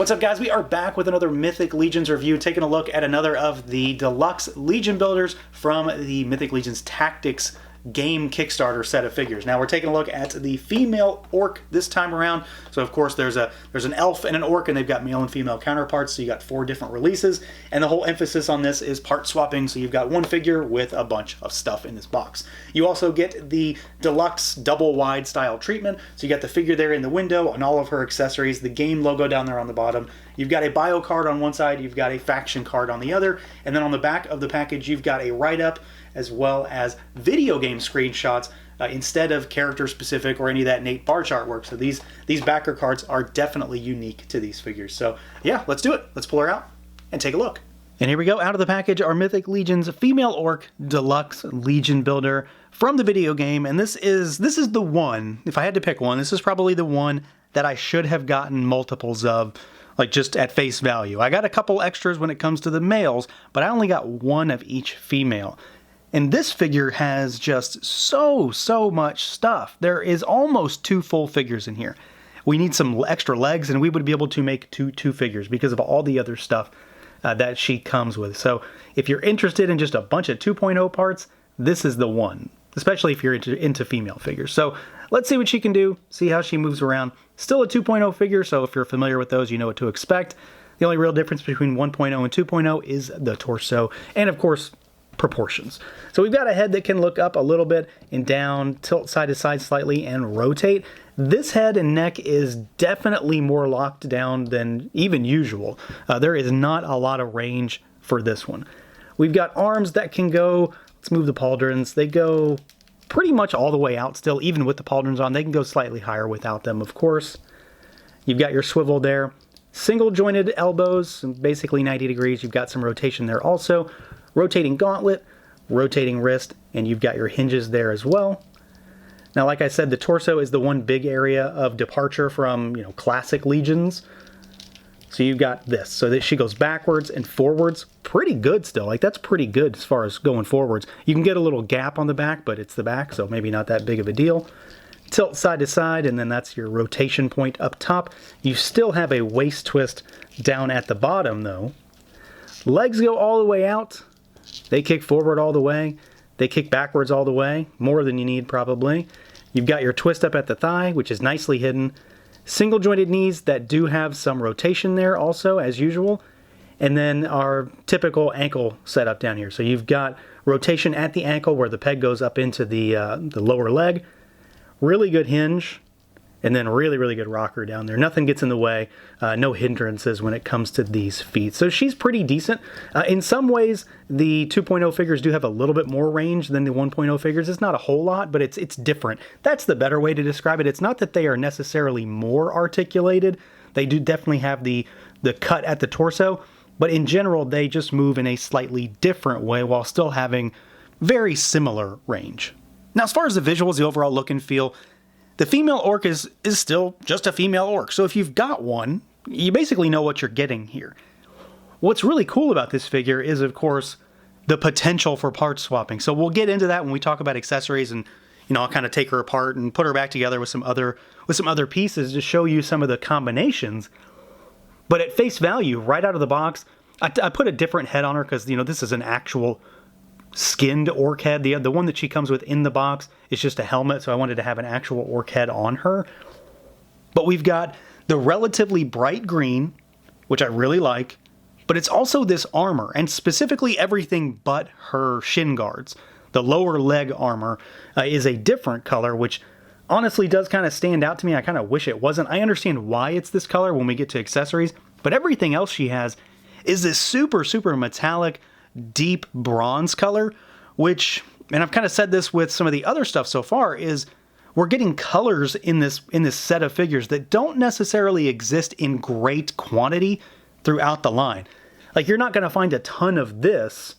What's up, guys? We are back with another Mythic Legions review, taking a look at another of the deluxe Legion builders from the Mythic Legions Tactics game Kickstarter set of figures. Now we're taking a look at the female orc this time around. So of course there's an elf and an orc, and they've got male and female counterparts, so you got 4 different releases, and the whole emphasis on this is part swapping, so you've got one figure with a bunch of stuff in this box. You also get the deluxe double wide style treatment, so you got the figure there in the window and all of her accessories, the game logo down there on the bottom. You've got a bio card on one side, you've got a faction card on the other, and then on the back of the package you've got a write-up as well as video game screenshots instead of character specific or any of that innate bar chart work. So these backer cards are definitely unique to these figures. So yeah, let's do it. Let's pull her out and take a look. And here we go. Out of the package, our Mythic Legions Female Orc Deluxe Legion Builder from the video game. And this is the one, if I had to pick one, this is probably the one that I should have gotten multiples of, like just at face value. I got a couple extras when it comes to the males, but I only got one of each female. And this figure has just so much stuff. There is almost 2 full figures in here. We need some extra legs, and we would be able to make two figures because of all the other stuff that she comes with. So if you're interested in just a bunch of 2.0 parts, this is the one, especially if you're into female figures. So let's see what she can do, see how she moves around. Still a 2.0 figure, so if you're familiar with those, you know what to expect. The only real difference between 1.0 and 2.0 is the torso, and of course, proportions. So we've got a head that can look up a little bit and down, tilt side to side slightly, and rotate. This head and neck is definitely more locked down than even usual. There is not a lot of range for this one. We've got arms that can go, let's move the pauldrons, they go pretty much all the way out still, even with the pauldrons on. They can go slightly higher without them, of course. You've got your swivel there. Single jointed elbows, basically 90 degrees. You've got some rotation there also. Rotating gauntlet, rotating wrist, and you've got your hinges there as well. Now, like I said, the torso is the one big area of departure from, classic Legions. So you've got this, so that she goes backwards and forwards. Pretty good still, like that's pretty good as far as going forwards. You can get a little gap on the back, but it's the back, so maybe not that big of a deal. Tilt side to side, and then that's your rotation point up top. You still have a waist twist down at the bottom though. Legs go all the way out. They kick forward all the way. They kick backwards all the way, more than you need probably. You've got your twist up at the thigh, which is nicely hidden. Single jointed knees that do have some rotation there also, as usual. And then our typical ankle setup down here. So you've got rotation at the ankle where the peg goes up into the lower leg. Really good hinge. And then really good rocker down there. Nothing gets in the way. No hindrances when it comes to these feet. So she's pretty decent. In some ways, the 2.0 figures do have a little bit more range than the 1.0 figures. It's not a whole lot, but it's different. That's the better way to describe it. It's not that they are necessarily more articulated. They do definitely have the cut at the torso. But in general, they just move in a slightly different way while still having very similar range. Now, as far as the visuals, the overall look and feel, the female orc is still just a female orc, so if you've got one, you basically know what you're getting here. What's really cool about this figure is, of course, the potential for part swapping. So we'll get into that when we talk about accessories, and I'll kind of take her apart and put her back together with some other pieces to show you some of the combinations. But at face value, right out of the box, I put a different head on her because this is an actual skinned orc head. The one that she comes with in the box is just a helmet, so I wanted to have an actual orc head on her. But we've got the relatively bright green, which I really like, but it's also this armor, and specifically everything but her shin guards. The lower leg armor is a different color, which honestly does kind of stand out to me. I kind of wish it wasn't. I understand why it's this color when we get to accessories, but everything else she has is this super metallic, deep bronze color, which, and I've kind of said this with some of the other stuff so far, is we're getting colors in this set of figures that don't necessarily exist in great quantity throughout the line. Like, you're not going to find a ton of this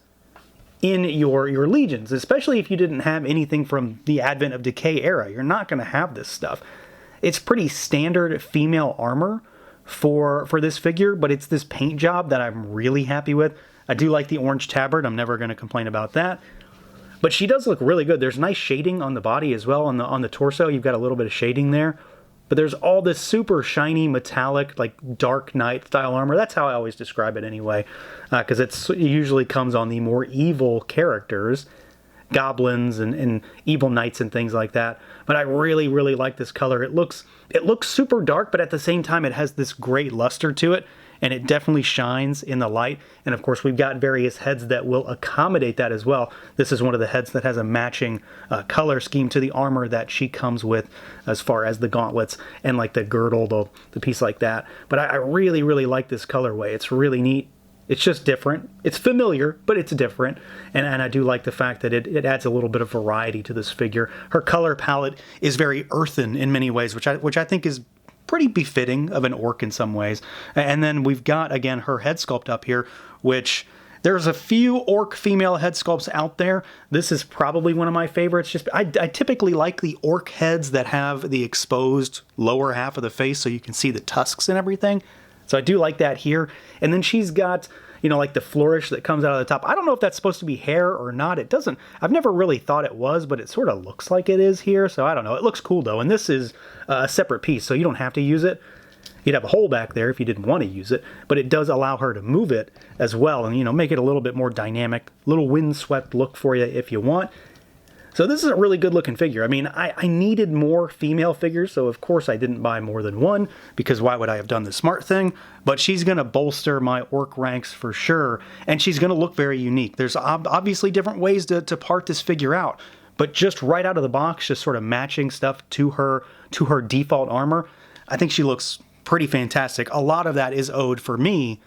in your Legions, especially if you didn't have anything from the Advent of Decay era. You're not going to have this stuff. It's pretty standard female armor for this figure, but it's this paint job that I'm really happy with. I do like the orange tabard. I'm never going to complain about that. But she does look really good. There's nice shading on the body as well. On the torso, you've got a little bit of shading there. but there's all this super shiny, metallic, like Dark Knight style armor. That's how I always describe it anyway, because it usually comes on the more evil characters, goblins and evil knights and things like that. But I really, really like this color. It looks super dark, but at the same time it has this great luster to it, and it definitely shines in the light. And of course we've got various heads that will accommodate that as well. This is one of the heads that has a matching color scheme to the armor that she comes with, as far as the gauntlets and like the girdle, the piece like that. But I really, really like this colorway. It's really neat. It's just different. It's familiar, but it's different. And I do like the fact that it adds a little bit of variety to this figure. Her color palette is very earthen in many ways, which I think is pretty befitting of an orc in some ways. And then we've got, again, her head sculpt up here, which there's a few orc female head sculpts out there. This is probably one of my favorites. Just I typically like the orc heads that have the exposed lower half of the face so you can see the tusks and everything. So I do like that here. And then she's got, you know, like the flourish that comes out of the top. I don't know if that's supposed to be hair or not. It doesn't. I've never really thought it was, but it sort of looks like it is here. So I don't know. It looks cool though. And this is a separate piece, so you don't have to use it. You'd have a hole back there if you didn't want to use it, but it does allow her to move it as well and, you know, make it a little bit more dynamic, little windswept look for you if you want. So this is a really good looking figure. I mean, I needed more female figures, so of course I didn't buy more than one, because why would I have done the smart thing? But she's going to bolster my orc ranks for sure, and she's going to look very unique. There's obviously different ways to part this figure out, but just right out of the box, just sort of matching stuff to her default armor, I think she looks pretty fantastic. A lot of that is owed, for me,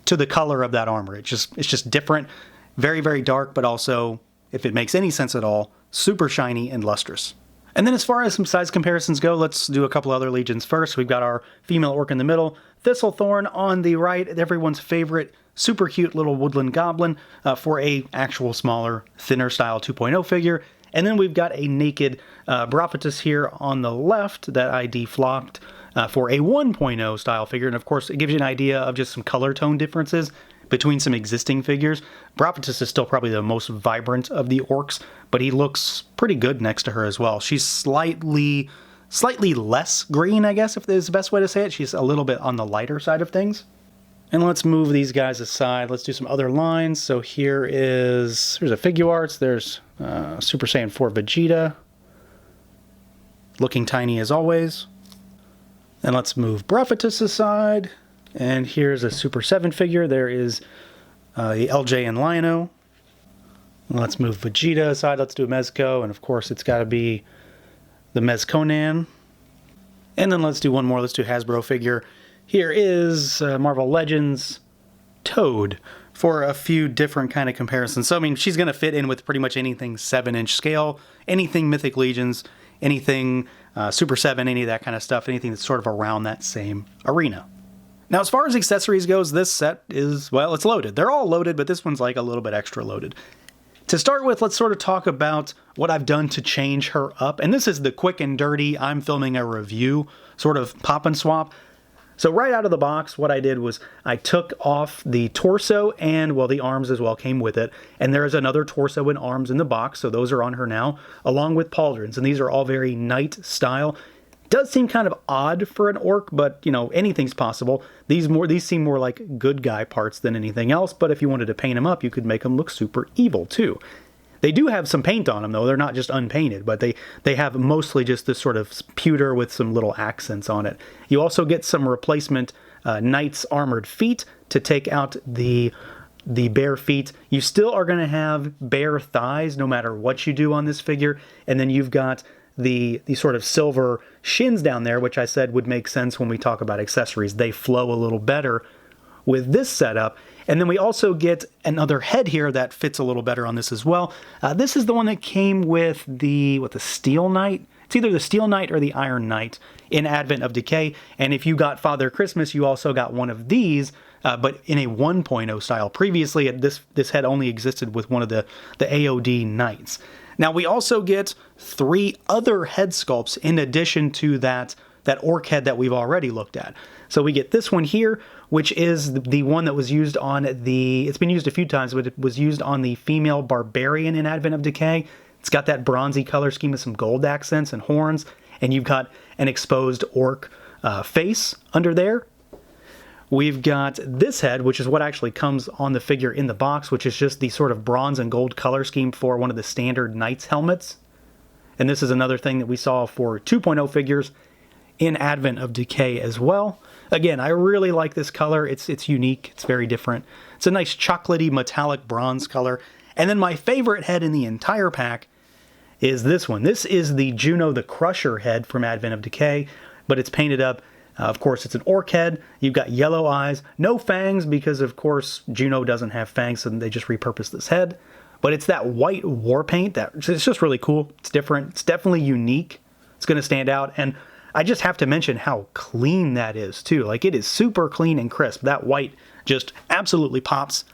to the color of that armor. It's just different, very, very dark, but also, if it makes any sense at all, super shiny and lustrous. And then as far as some size comparisons go, let's do a couple other legions first. We've got our female orc in the middle, Thistlethorn on the right, everyone's favorite super cute little woodland goblin for a actual smaller, thinner style 2.0 figure. And then we've got a naked Braphatus here on the left that I deflopped for a 1.0 style figure. And of course, it gives you an idea of just some color tone differences between some existing figures. Braphatus is still probably the most vibrant of the orcs, but he looks pretty good next to her as well. She's slightly less green, I guess, if is the best way to say it. She's a little bit on the lighter side of things. And let's move these guys aside. Let's do some other lines. So here's a Figuarts. There's Super Saiyan 4 Vegeta, looking tiny as always. And let's move Braphatus aside. And here's a Super 7 figure. There is the LJ and Lion-O. Let's move Vegeta aside. Let's do a Mezco. And of course, it's got to be the Mezconan. And then let's do one more. Let's do Hasbro figure. Here is Marvel Legends Toad for a few different kind of comparisons. So, I mean, she's going to fit in with pretty much anything 7-inch scale, anything Mythic Legions, anything Super 7, any of that kind of stuff, anything that's sort of around that same arena. Now, as far as accessories goes, this set is, well, it's loaded. They're all loaded, but this one's like a little bit extra loaded. To start with, let's sort of talk about what I've done to change her up. And this is the quick and dirty, I'm filming a review sort of pop and swap. So right out of the box, what I did was I took off the torso and, well, the arms as well came with it. And there is another torso and arms in the box, so those are on her now, along with pauldrons. And these are all very knight style. Does seem kind of odd for an orc, but, you know, anything's possible. These seem more like good guy parts than anything else, but if you wanted to paint them up, you could make them look super evil, too. They do have some paint on them, though. They're not just unpainted, but they have mostly just this sort of pewter with some little accents on it. You also get some replacement knight's armored feet to take out the bare feet. You still are going to have bare thighs no matter what you do on this figure, and then you've got the sort of silver shins down there, which I said would make sense when we talk about accessories. They flow a little better with this setup. And then we also get another head here that fits a little better on this as well. This is the one that came with the Steel Knight. It's either the Steel Knight or the Iron Knight in Advent of Decay. And if you got Father Christmas, you also got one of these, but in a 1.0 style. Previously, this head only existed with one of the AOD Knights. Now, we also get 3 other head sculpts in addition to that orc head that we've already looked at. So we get this one here, which is the one that was used on it's been used a few times, but it was used on the female barbarian in Advent of Decay. It's got that bronzy color scheme with some gold accents and horns. and you've got an exposed orc face under there. We've got this head, which is what actually comes on the figure in the box, which is just the sort of bronze and gold color scheme for one of the standard Knights helmets. And this is another thing that we saw for 2.0 figures in Advent of Decay as well. Again, I really like this color. It's unique. It's very different. It's a nice chocolatey metallic bronze color. And then my favorite head in the entire pack is this one. This is the Juno the Crusher head from Advent of Decay, but it's painted up. Of course, it's an orc head. You've got yellow eyes, no fangs because, of course, Juno doesn't have fangs, so they just repurposed this head. But it's that white war paint that it's just really cool. It's different. It's definitely unique. It's going to stand out. And I just have to mention how clean that is, too. Like, it is super clean and crisp. That white just absolutely pops.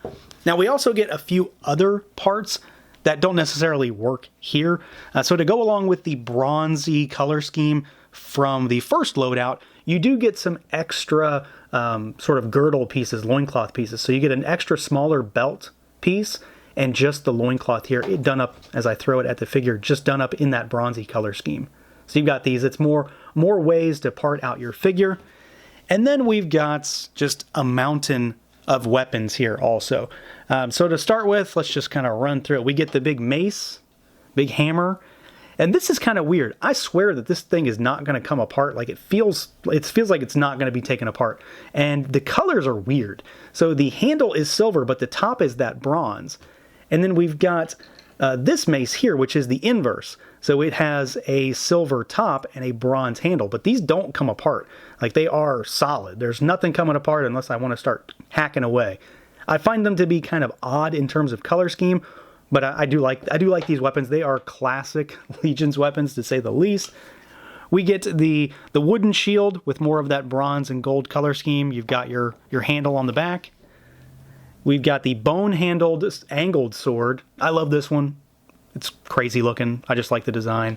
Now, we also get a few other parts that don't necessarily work here. So to go along with the bronzy color scheme from the first loadout, you do get some extra sort of girdle pieces, loincloth pieces. So you get an extra smaller belt piece and just the loincloth here, it done up, as I throw it at the figure, just done up in that bronzy color scheme. So you've got these. It's more ways to part out your figure. And then we've got just a mountain of weapons here also. So to start with, let's just kind of run through it. We get the big mace, big hammer. And this is kind of weird. I swear that this thing is not going to come apart. Like it feels like it's not going to be taken apart. And the colors are weird. So the handle is silver, but the top is that bronze. And then we've got this mace here, which is the inverse. So it has a silver top and a bronze handle, but these don't come apart. Like they are solid. There's nothing coming apart unless I want to start hacking away. I find them to be kind of odd in terms of color scheme, but I do like these weapons. They are classic Legion's weapons, to say the least. We get the wooden shield with more of that bronze and gold color scheme. You've got your handle on the back. We've got the bone-handled angled sword. I love this one. It's crazy looking. I just like the design.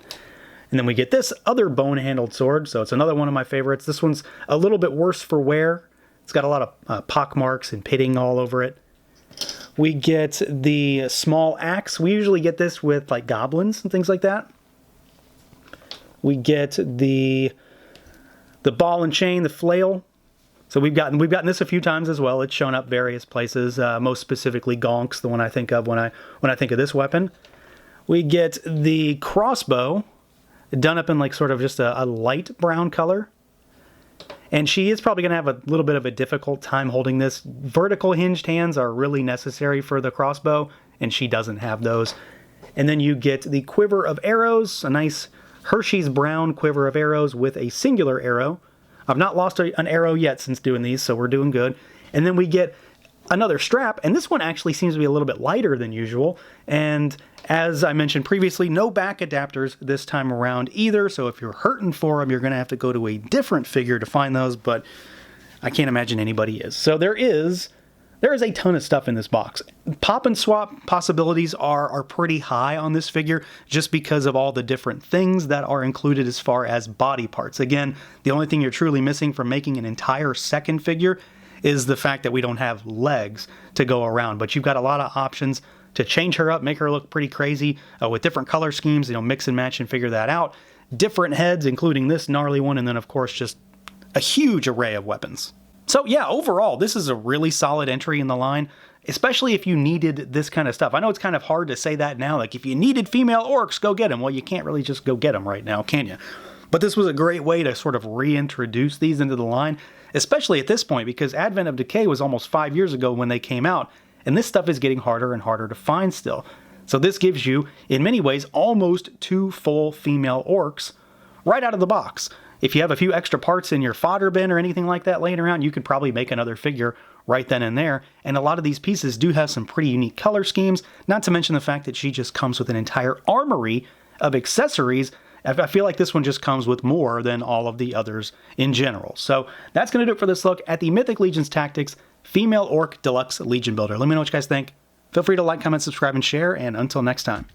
And then we get this other bone-handled sword. So it's another one of my favorites. This one's a little bit worse for wear. It's got a lot of pock marks and pitting all over it. We get the small axe. We usually get this with like goblins and things like that. We get the ball and chain, the flail. So we've gotten this a few times as well. It's shown up various places, most specifically Gonks, the one I think of when I think of this weapon. We get the crossbow, done up in like sort of just a light brown color. And she is probably going to have a little bit of a difficult time holding this. Vertical hinged hands are really necessary for the crossbow, and she doesn't have those. And then you get the quiver of arrows, a nice Hershey's brown quiver of arrows with a singular arrow. I've not lost an arrow yet since doing these, so we're doing good. And then we get another strap, and this one actually seems to be a little bit lighter than usual. And as I mentioned previously, no back adapters this time around either, so if you're hurting for them, you're going to have to go to a different figure to find those, but I can't imagine anybody is. So there is a ton of stuff in this box. Pop and swap possibilities are pretty high on this figure just because of all the different things that are included as far as body parts. Again, the only thing you're truly missing from making an entire second figure is the fact that we don't have legs to go around, but you've got a lot of options to change her up, make her look pretty crazy with different color schemes, mix and match and figure that out. Different heads, including this gnarly one, and then of course just a huge array of weapons. So yeah, overall, this is a really solid entry in the line, especially if you needed this kind of stuff. I know it's kind of hard to say that now, like if you needed female orcs, go get them. Well, you can't really just go get them right now, can you? But this was a great way to sort of reintroduce these into the line, especially at this point, because Advent of Decay was almost 5 years ago when they came out, and this stuff is getting harder and harder to find still. So this gives you, in many ways, almost 2 full female orcs right out of the box. If you have a few extra parts in your fodder bin or anything like that laying around, you could probably make another figure right then and there. And a lot of these pieces do have some pretty unique color schemes, not to mention the fact that she just comes with an entire armory of accessories. I feel like this one just comes with more than all of the others in general. So that's going to do it for this look at the Mythic Legion's Tactics Female Orc Deluxe Legion Builder. Let me know what you guys think. Feel free to like, comment, subscribe, and share, and until next time.